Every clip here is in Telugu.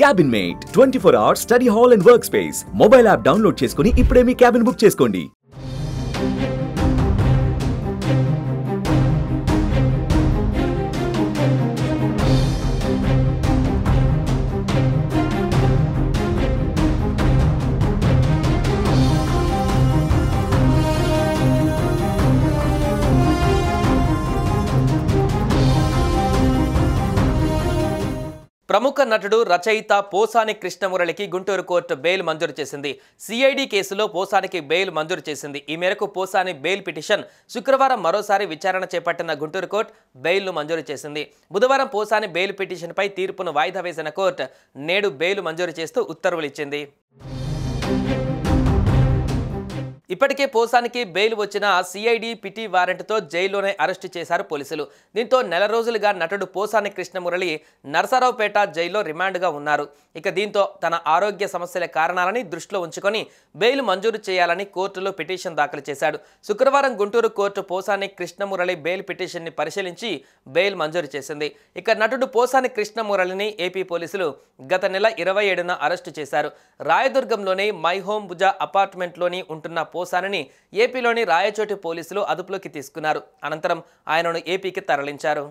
Cabin Mate 24-hour study hall and workspace. Mobile app download చేసుకొని ఇప్పుడే మీ cabin book చేసుకోండి. ప్రముఖ నటుడు రచయిత పోసాని కృష్ణమురళికి గుంటూరు కోర్టు బెయిల్ మంజూరు చేసింది. సిఐడి కేసులో పోసానికి బెయిల్ మంజూరు చేసింది. ఈ మేరకు పోసాని బెయిల్ పిటిషన్ శుక్రవారం మరోసారి విచారణ చేపట్టిన గుంటూరు కోర్టు బెయిల్ను మంజూరు చేసింది. బుధవారం పోసాని బెయిల్ పిటిషన్పై తీర్పును వాయిదా వేసిన కోర్టు నేడు బెయిల్ మంజూరు చేస్తూ ఉత్తర్వులు ఇచ్చింది. ఇప్పటికే పోసానికి బెయిల్ వచ్చిన సిఐడి పిటి వారెంట్తో జైల్లోనే అరెస్టు చేశారు పోలీసులు. దీంతో నెల రోజులుగా నటుడు పోసాని కృష్ణమురళి నరసరావుపేట జైల్లో రిమాండ్గా ఉన్నారు. ఇక దీంతో తన ఆరోగ్య సమస్యల కారణాలని దృష్టిలో ఉంచుకొని బెయిల్ మంజూరు చేయాలని కోర్టులో పిటిషన్ దాఖలు చేశాడు. శుక్రవారం గుంటూరు కోర్టు పోసాని కృష్ణమురళి బెయిల్ పిటిషన్ని పరిశీలించి బెయిల్ మంజూరు చేసింది. ఇక నటుడు పోసాని కృష్ణమురళిని ఏపీ పోలీసులు గత నెల 27న అరెస్టు చేశారు. రాయదుర్గంలోని మై హోమ్ భుజ అపార్ట్మెంట్లోని ఉంటున్న పోసానిని ఏపీలోని రాయచోటి పోలీసులు అదుపులోకి తీసుకున్నారు. అనంతరం ఆయనను ఏపీకి తరలించారు.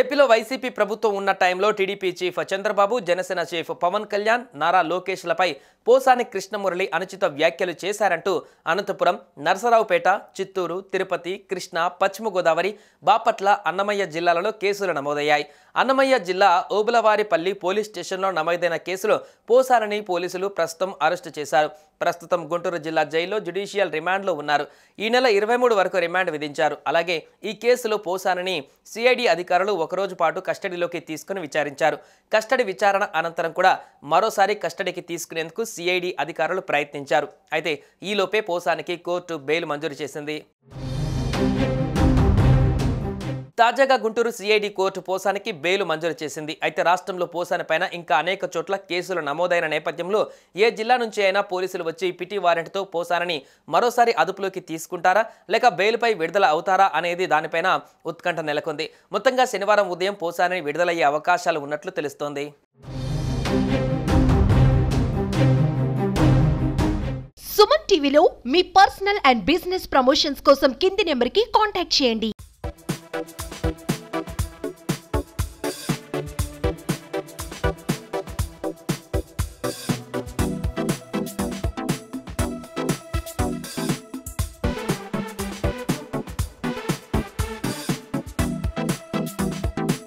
ఏపీలో వైసీపీ ప్రభుత్వం ఉన్న టైంలో టీడీపీ చీఫ్ చంద్రబాబు, జనసేన చీఫ్ పవన్ కళ్యాణ్, నారా లోకేష్లపై పోసాని కృష్ణమురళి అనుచిత వ్యాఖ్యలు చేశారంటూ అనంతపురం, నరసరావుపేట, చిత్తూరు, తిరుపతి, కృష్ణా, పశ్చిమ గోదావరి, బాపట్ల, అన్నమయ్య జిల్లాలలో కేసులు నమోదయ్యాయి. అన్నమయ్య జిల్లా ఓబులవారిపల్లి పోలీస్ స్టేషన్లో నమోదైన కేసులో పోసానిని పోలీసులు ప్రస్తుతం అరెస్టు చేశారు. ప్రస్తుతం గుంటూరు జిల్లా జైల్లో జ్యుడిషియల్ రిమాండ్లో ఉన్నారు. ఈ నెల 23 వరకు రిమాండ్ విధించారు. అలాగే ఈ కేసులో పోసానిని సిఐడి అధికారులు ఒకరోజు పాటు కస్టడీలోకి తీసుకుని విచారించారు. కస్టడీ విచారణ అనంతరం కూడా మరోసారి కస్టడీకి తీసుకునేందుకు సిఐడి అధికారులు ప్రయత్నించారు. అయితే ఈలోపే పోసానికి కోర్టు బెయిల్ మంజూరు చేసింది. తాజాగా గుంటూరు సిఐడి కోర్టు పోసానికి బెయిల్ మంజూరు చేసింది. అయితే రాష్ట్రంలో పోసాని పైన ఇంకా అనేక చోట్ల కేసులు నమోదైన నేపథ్యంలో ఏ జిల్లా నుంచి అయినా పోలీసులు వచ్చి పిటి వారెంట్తో పోసానిని మరోసారి అదుపులోకి తీసుకుంటారా లేక బెయిల్పై విడుదల అవుతారా అనేది దానిపైన ఉత్కంఠ నెలకొంది. మొత్తంగా శనివారం ఉదయం పోసానిని విడుదలయ్యే అవకాశాలు ఉన్నట్లు తెలుస్తోంది. సుమన్ టీవీలో మీ పర్సనల్ అండ్ బిజినెస్ ప్రమోషన్స్ కోసం కింది నెంబర్కి కాంటాక్ట్ చేయండి.